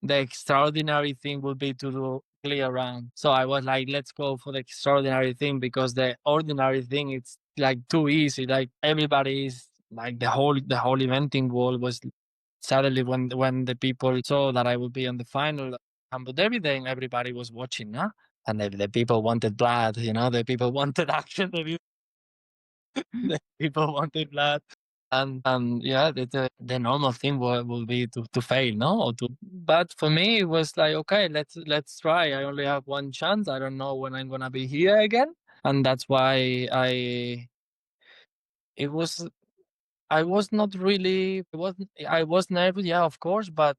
The extraordinary thing would be to do clear round. So I was like, let's go for the extraordinary thing, because the ordinary thing, it's like too easy. Like everybody's like the whole eventing world was suddenly when the people saw that I would be on the final Hamburg Derby, then everybody was watching, huh? And the people wanted blood, the people wanted action, the people wanted blood. And yeah, the normal thing will be to fail, no? But for me, it was like, okay, let's try. I only have one chance. I don't know when I'm gonna be here again, and that's why it was. I was not really. I was nervous, yeah, of course, but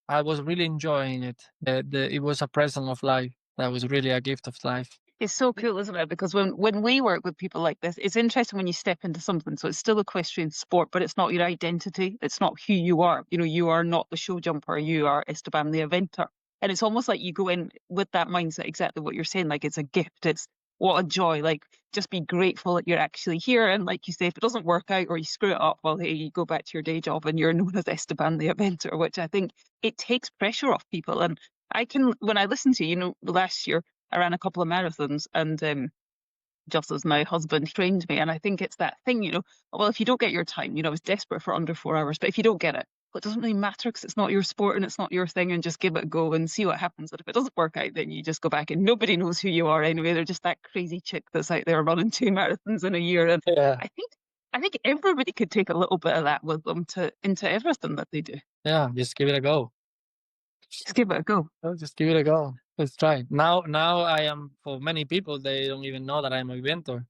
I was really enjoying it. It was a present of life. That was really a gift of life. It's so cool, isn't it? Because when we work with people like this, it's interesting when you step into something. So it's still equestrian sport, but it's not your identity. It's not who you are. You are not the show jumper. You are Esteban the eventer. And it's almost like you go in with that mindset, exactly what you're saying. Like it's a gift. It's what a joy. Like just be grateful that you're actually here. And like you say, if it doesn't work out or you screw it up, well, hey, you go back to your day job and you're known as Esteban the eventer, which I think it takes pressure off people. And when I listen to last year, I ran a couple of marathons, and just as my husband trained me, and I think it's that thing, well, if you don't get your time, I was desperate for under 4 hours, but if you don't get it, well, it doesn't really matter because it's not your sport and it's not your thing, and just give it a go and see what happens. And if it doesn't work out, then you just go back, and nobody knows who you are anyway. They're just that crazy chick that's out there running 2 marathons in a year. And Yeah, I think everybody could take a little bit of that with them into everything that they do. yeah. Just give it a go. Just give it a go. Just give it a go. Let's try. Now I am, for many people, they don't even know that I'm a inventor.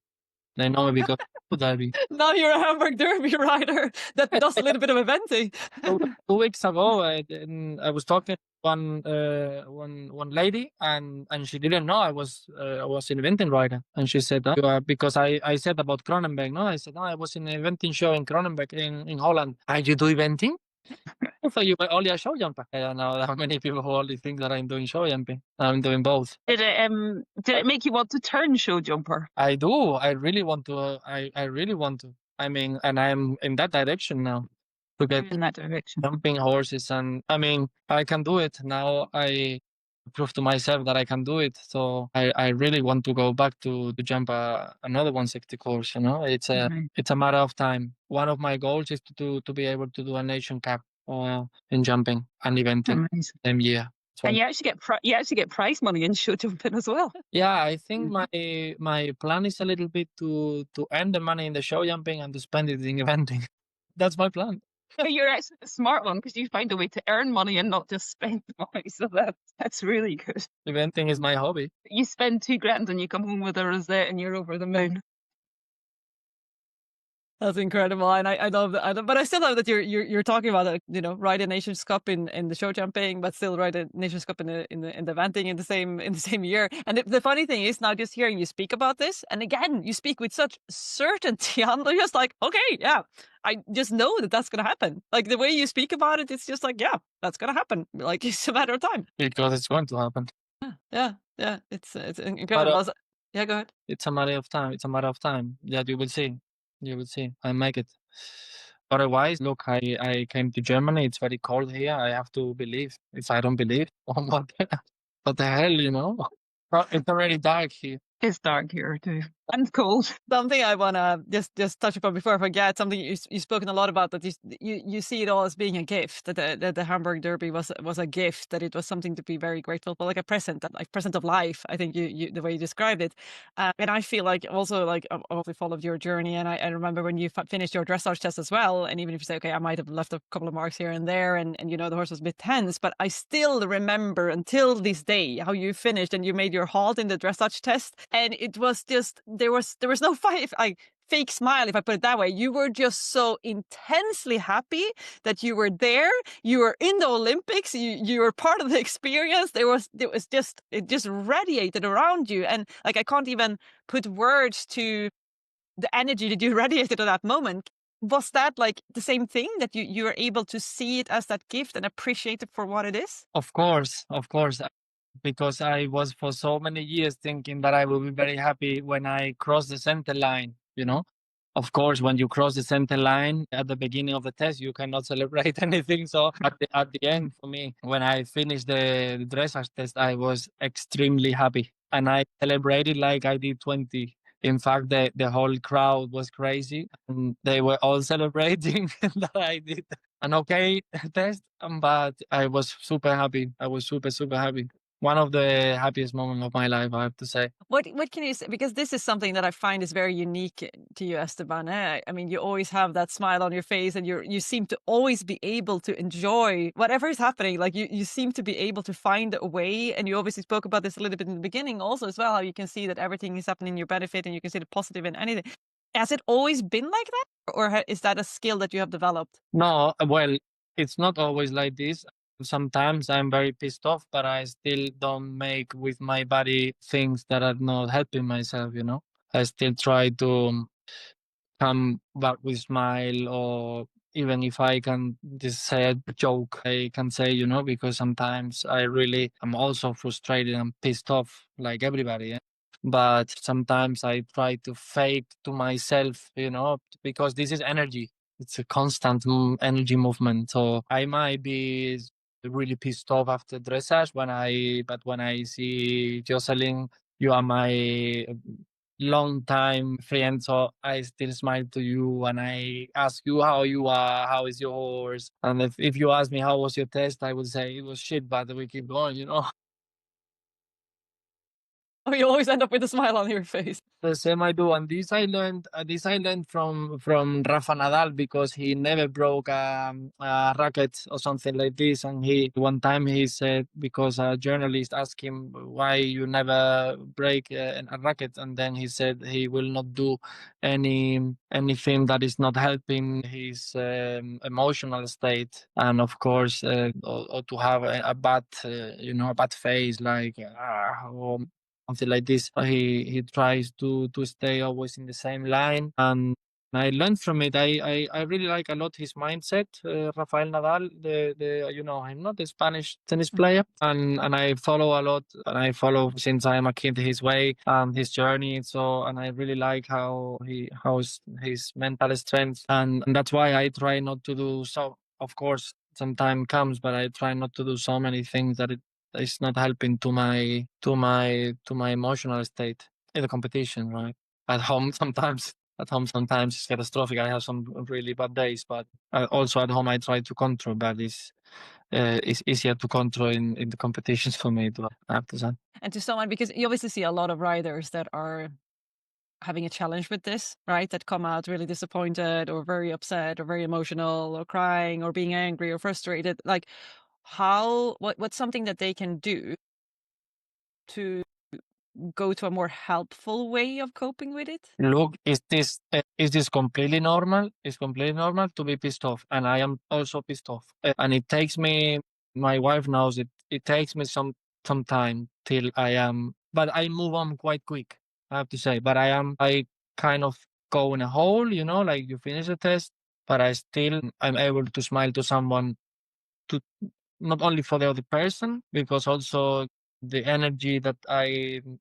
They know me because of Derby. Now you're a Hamburg Derby rider that does a little bit of eventing. So 2 weeks ago, I was talking to one lady, and she didn't know I was an eventing rider, and she said, "You are," because I said about Kronenberg. No, I said, "No, I was in an eventing show in Kronenberg in Holland." "And you do eventing?" I thought you were only a show jumper. I don't know how many people who only think that I'm doing show jumping. I'm doing both. Did it make you want to turn show jumper? I do. I really want to. I really want to. I mean, and I'm in that direction now to get In that direction. jumping horses, and I mean, I can do it now. I prove to myself that I can do it. So I really want to go back to jump another 160 course. You know, Right. it's a matter of time. One of my goals is to be able to do a nation cup in jumping and eventing Amazing. same year. So, And you actually get prize money in show jumping as well. yeah, I think my plan is a little bit to earn the money in the show jumping and to spend it in eventing. That's my plan. But you're actually a smart one because you find a way to earn money and not just spend money. So that's really good. Eventing is my hobby. You spend $2,000 and you come home with a rosette and you're over the moon. That's incredible, and I love that. But I still love that you're talking about ride a Nations Cup in the show jumping, but still ride a Nations Cup in the eventing in the same year. And the funny thing is now just hearing you speak about this, and again you speak with such certainty. I'm just like, okay, yeah, I just know that that's gonna happen. Like the way you speak about it, it's just like, yeah, that's gonna happen. Like it's a matter of time. Because it's going to happen. Yeah. It's incredible. Yeah, go ahead. It's a matter of time. It's a matter of time. Yeah, you will see. You will see. I make it. Otherwise, look, I came to Germany. It's very cold here. I have to believe. If I don't believe, what the hell, you know? It's already dark here. It's dark here too. And cold. Something I want to just touch upon before I forget, something you've spoken a lot about, that you see it all as being a gift, that the Hamburg Derby was a gift, that it was something to be very grateful for, like a present, like present of life. I think you the way you described it. And I feel like also, like, I've obviously followed your journey, and I remember when you finished your dressage test as well, and even if you say, okay, I might have left a couple of marks here and there, and the horse was a bit tense, but I still remember until this day how you finished and you made your halt in the dressage test, and it was just, there was no fake smile, if I put it that way. You were just so intensely happy that you were there. You were in the Olympics. You were part of the experience. It just radiated around you, and like I can't even put words to the energy that you radiated at that moment. Was that like the same thing, that you were able to see it as that gift and appreciate it for what it is? Of course. Because I was for so many years thinking that I will be very happy when I cross the center line, you know? Of course, when you cross the center line at the beginning of the test, you cannot celebrate anything. So at the end, for me, when I finished the dressage test, I was extremely happy. And I celebrated like I did 20. In fact, the whole crowd was crazy, and they were all celebrating that I did an okay test. But I was super happy. I was super, super happy. One of the happiest moments of my life, I have to say. What can you say? Because this is something that I find is very unique to you, Esteban. I mean, you always have that smile on your face, and you seem to always be able to enjoy whatever is happening. Like you seem to be able to find a way, and you obviously spoke about this a little bit in the beginning also as well, how you can see that everything is happening in your benefit, and you can see the positive in anything. Has it always been like that, or is that a skill that you have developed? No, well, it's not always like this. Sometimes I'm very pissed off, but I still don't make with my body things that are not helping myself, you know? I still try to come back with smile, or even if I can just say a joke, I can say, you know, because sometimes I'm also frustrated and pissed off like everybody. Yeah? But sometimes I try to fake to myself, you know, because this is energy. It's a constant energy movement. So I might be really pissed off after dressage but when I see Jocelyn, you are my long time friend, so I still smile to you and I ask you how you are, how is your horse, and if you ask me how was your test, I would say it was shit, but we keep going, you know. Oh, you always end up with a smile on your face. The same I do, and this I learned. This I learned from Rafa Nadal because he never broke a racket or something like this. And he one time he said, because a journalist asked him why you never break a racket, and then he said he will not do anything that is not helping his emotional state, and of course, or to have a bad a bad face like or something like this. He tries to stay always in the same line, and I learned from it. I really like a lot his mindset. Rafael Nadal, the you know him, not the Spanish tennis player, and I follow a lot, and I follow since I am a kid his way and his journey. So, and I really like how his mental strength, and that's why I try not to do so. Of course, some time comes, but I try not to do so many things that it's not helping to my emotional state in the competition, right? At home sometimes. At home sometimes it's catastrophic. I have some really bad days, but also at home I try to control. But it's easier to control in the competitions for me. I have to say. And to someone, because you obviously see a lot of riders that are having a challenge with this, right? That come out really disappointed or very upset or very emotional or crying or being angry or frustrated. Like, what's something that they can do to go to a more helpful way of coping with it? Look, is this completely normal? It's completely normal to be pissed off, and I am also pissed off. And it takes me. My wife knows it. It takes me some time till I am, but I move on quite quick. I have to say, but I kind of go in a hole, like you finish the test, but I'm able to smile to someone, to not only for the other person, because also the energy that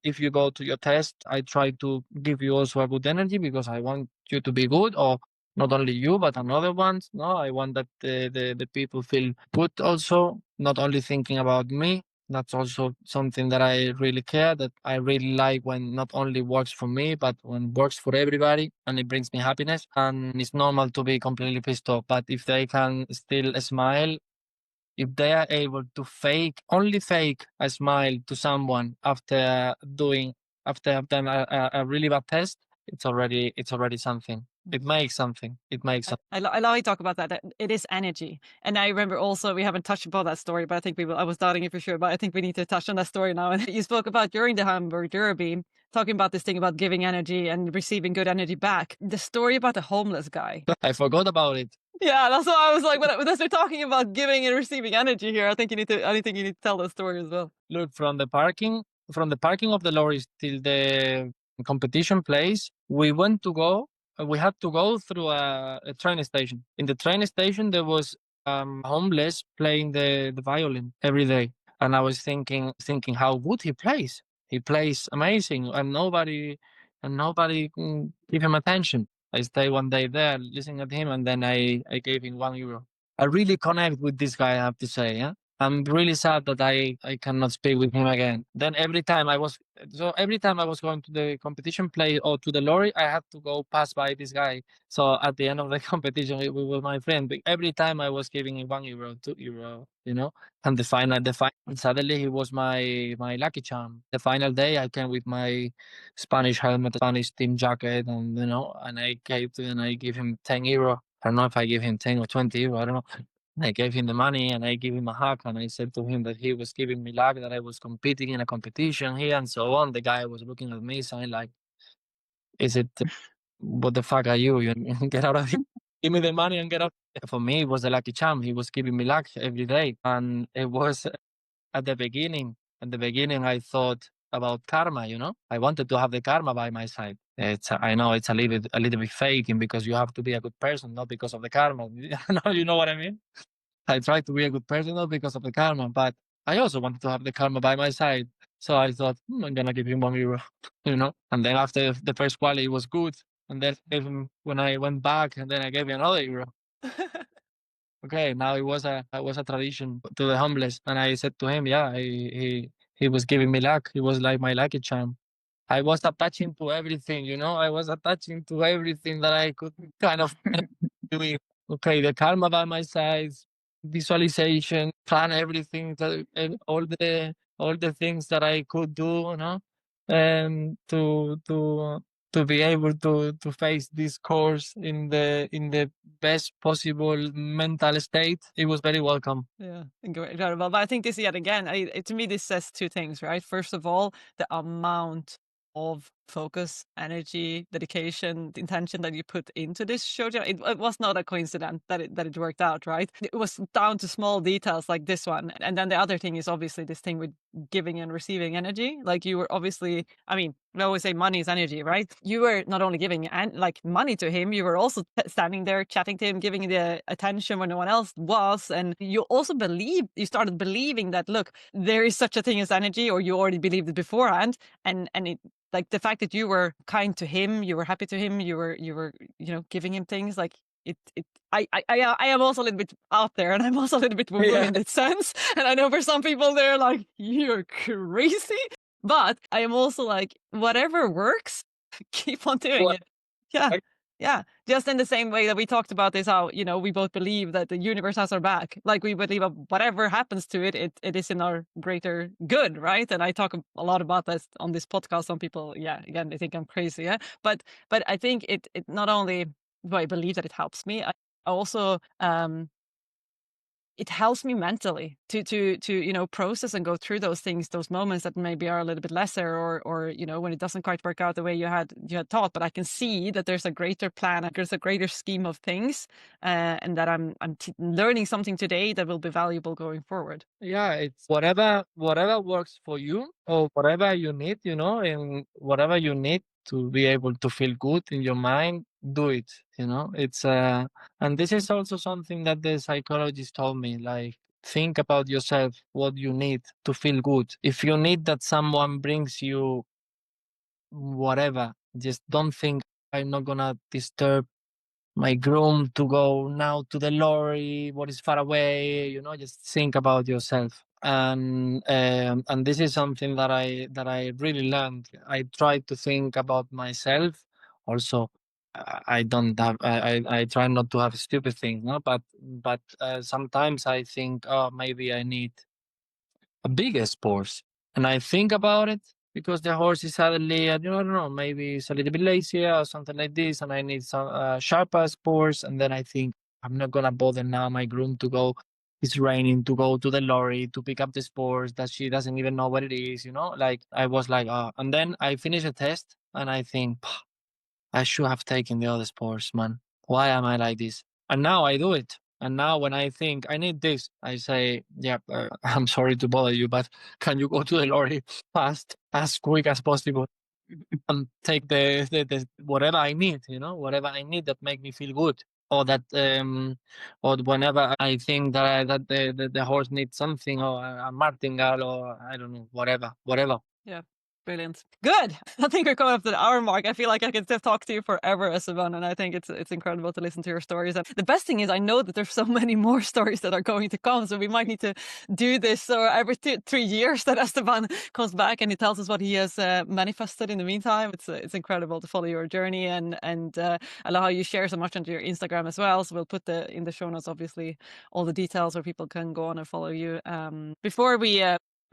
if you go to your test, I try to give you also a good energy because I want you to be good, or not only you, but another ones. No, I want that the people feel good also, not only thinking about me. That's also something that I really care, that I really like when not only works for me, but when works for everybody and it brings me happiness. And it's normal to be completely pissed off, but if they can still smile, if they are able to only fake a smile to someone after have done a really bad test, it's already something. It makes something. It makes something. I love how you talk about that it is energy. And I remember also, we haven't touched upon that story, but I think I was doubting it for sure, but I think we need to touch on that story now. And you spoke about during the Hamburg Derby, talking about this thing about giving energy and receiving good energy back. The story about the homeless guy. I forgot about it. Yeah, that's why I was like, when they're talking about giving and receiving energy here, I think you need to tell that story as well. Look, from the parking of the lorries till the competition place, we had to go through a train station. In the train station, there was homeless playing the violin every day, and I was thinking how good he plays. He plays amazing, and nobody give him attention. I stayed one day there listening at him, and then I gave him €1. I really connect with this guy, I have to say. Yeah, I'm really sad that I cannot speak with him again. Then every time I was going to the competition play or to the lorry, I had to go pass by this guy. So at the end of the competition, we were my friend. But every time I was giving him €1, €2. And the final, suddenly he was my lucky charm. The final day, I came with my Spanish helmet, Spanish team jacket, and I gave him €10. I don't know if I gave him 10 or €20. I don't know. I gave him the money and I gave him a hug, and I said to him that he was giving me luck, that I was competing in a competition here and so on. The guy was looking at me saying like, "Is it? What the fuck are you? Get out of here! Give me the money and get out." For me, it was a lucky charm. He was giving me luck every day, and it was at the beginning. At the beginning, I thought about karma. I wanted to have the karma by my side. I know it's a little bit faking, because you have to be a good person, not because of the karma. You know what I mean? I tried to be a good person, not because of the karma, but I also wanted to have the karma by my side. So I thought, I'm gonna give him €1, And then after the first quality, it was good, and then I gave him when I went back, and then I gave him another euro. Okay, now it was a tradition to the homeless, and I said to him, yeah, he was giving me luck. He was like my lucky charm. I was attaching to everything, I was attaching to everything that I could kind of do. Okay, the karma by my side, visualization, plan everything, and all the things that I could do, to be able to face this course in the best possible mental state. It was very welcome. Yeah, incredible. But I think this yet again, to me, this says two things, right? First of all, the amount of focus, energy, dedication, the intention that you put into this show. It was not a coincidence that it worked out, right? It was down to small details like this one. And then the other thing is obviously this thing with giving and receiving energy. Like you were obviously, I mean, we always say money is energy, right? You were not only giving like money to him, you were also standing there chatting to him, giving the attention when no one else was. And you also you started believing that, look, there is such a thing as energy, or you already believed it beforehand. And it, like the fact that you were kind to him, you were happy to him, you were, giving him things like I am also a little bit out there, and I'm also a little bit woo in that sense. And I know for some people they're like, you're crazy. But I am also like, whatever works, keep on doing it. Yeah. Yeah. Just in the same way that we talked about this, how, we both believe that the universe has our back. Like we believe whatever happens to it, it is in our greater good, right? And I talk a lot about this on this podcast. Some people, again, they think I'm crazy. Yeah. But I think it not only do I believe that it helps me, I also, it helps me mentally to process and go through those things, those moments that maybe are a little bit lesser, or when it doesn't quite work out the way you had thought. But I can see that there's a greater plan, there's a greater scheme of things, and that I'm learning something today that will be valuable going forward. Yeah, it's whatever works for you, or whatever you need, and whatever you need to be able to feel good in your mind, do it. It's and this is also something that the psychologist told me, like, think about yourself, what you need to feel good. If you need that someone brings you whatever, just don't think, I'm not gonna disturb my groom to go now to the lorry, what is far away, just think about yourself. And this is something that I really learned. I try to think about myself. Also, I don't have, I try not to have stupid things, no, but sometimes I think, oh, maybe I need a bigger sport. And I think about it because the horse is suddenly, I don't know, maybe it's a little bit lazier or something like this, and I need some sharper spores. And then I think, I'm not gonna bother now my groom to go. It's raining, to go to the lorry to pick up the spores that she doesn't even know what it is. Like I was like, and then I finish a test and I think, I should have taken the other spores, man. Why am I like this? And now I do it. And now when I think I need this, I say, yeah, I'm sorry to bother you, but can you go to the lorry fast, as quick as possible, and take the whatever I need, whatever I need that make me feel good. Or that, or whenever I think that the horse needs something, or a martingale, or I don't know, whatever. Yeah. Brilliant. Good. I think we're coming up to the hour mark. I feel like I could still talk to you forever, Esteban, and I think it's incredible to listen to your stories. And the best thing is, I know that there's so many more stories that are going to come, so we might need to do this every 3 years that Esteban comes back and he tells us what he has manifested in the meantime. It's incredible to follow your journey, and I love how you share so much on your Instagram as well. So we'll put in the show notes, obviously, all the details where people can go on and follow you. Before we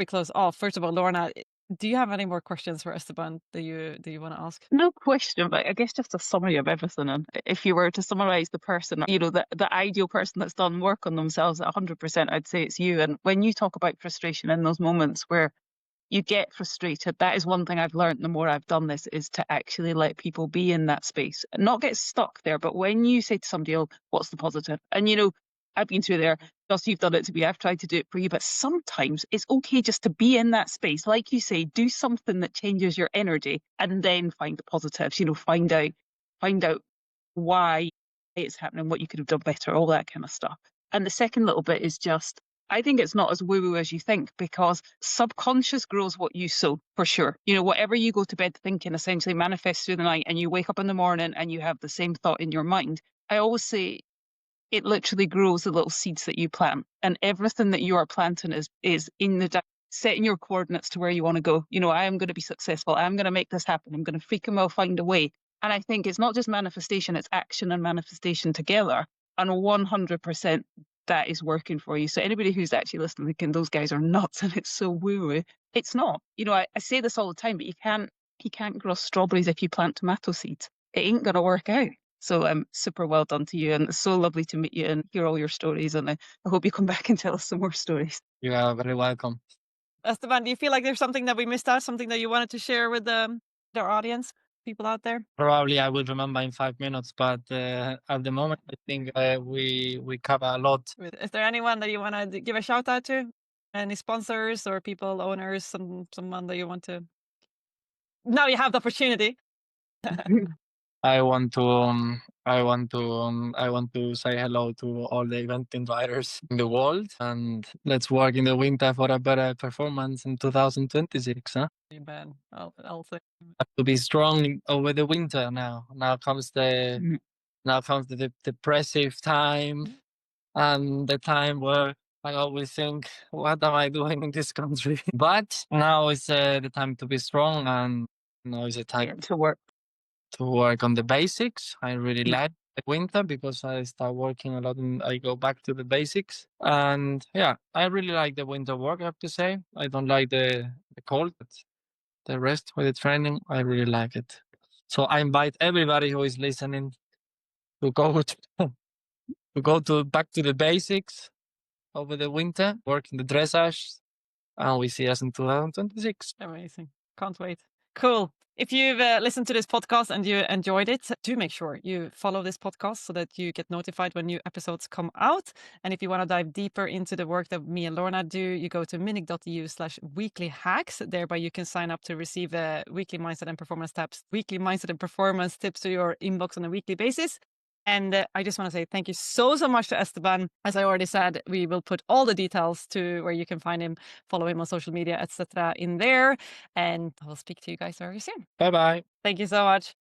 close off, first of all, Lorna, do you have any more questions for Esteban that you want to ask? No question, but I guess just a summary of everything. And if you were to summarize the person, the ideal person that's done work on themselves at 100%, I'd say it's you. And when you talk about frustration in those moments where you get frustrated, that is one thing I've learned the more I've done this, is to actually let people be in that space and not get stuck there. But when you say to somebody, oh, what's the positive? And I've been through there. Just you've done it to me. I've tried to do it for you. But sometimes it's okay just to be in that space. Like you say, do something that changes your energy and then find the positives, find out why it's happening, what you could have done better, all that kind of stuff. And the second little bit is just, I think it's not as woo-woo as you think, because subconscious grows what you sow, for sure. Whatever you go to bed thinking essentially manifests through the night, and you wake up in the morning and you have the same thought in your mind. I always say, it literally grows the little seeds that you plant, and everything that you are planting is in the setting your coordinates to where you want to go. I am going to be successful. I'm going to make this happen. I'm going to freaking well find a way. And I think it's not just manifestation, it's action and manifestation together. And 100% that is working for you. So anybody who's actually listening thinking those guys are nuts and it's so woo-woo, it's not. You know, I say this all the time, but you can't grow strawberries if you plant tomato seeds. It ain't gonna work out. So super well done to you, and it's so lovely to meet you and hear all your stories, and I hope you come back and tell us some more stories. You are very welcome. Esteban, do you feel like there's something that we missed out, something that you wanted to share with our audience, people out there? Probably I will remember in 5 minutes, but at the moment I think we cover a lot. Is there anyone that you want to give a shout out to? Any sponsors or people, owners, someone that you want to? Now you have the opportunity. I want to say hello to all the eventing riders in the world, and let's work in the winter for a better performance in 2026. Huh? Ben, I'll say. Have to be strong over the winter now. Now comes the depressive time, and the time where I always think, what am I doing in this country? But now is the time to be strong, and now is the time to work. to work on the basics. I really like the winter because I start working a lot and I go back to the basics. And yeah, I really like the winter work, I have to say. I don't like the cold, but the rest with the training, I really like it. So I invite everybody who is listening to go back to the basics over the winter, work in the dressage, and we see us in 2026. Amazing. Can't wait. Cool. If you've listened to this podcast and you enjoyed it, do make sure you follow this podcast so that you get notified when new episodes come out. And if you want to dive deeper into the work that me and Lorna do, you go to mindeq.eu/weekly hacks. Thereby you can sign up to receive weekly mindset and performance tips to your inbox on a weekly basis. And I just want to say thank you so much to Esteban. As I already said, we will put all the details to where you can find him, follow him on social media, etc. in there. And I'll speak to you guys very soon. Bye-bye. Thank you so much.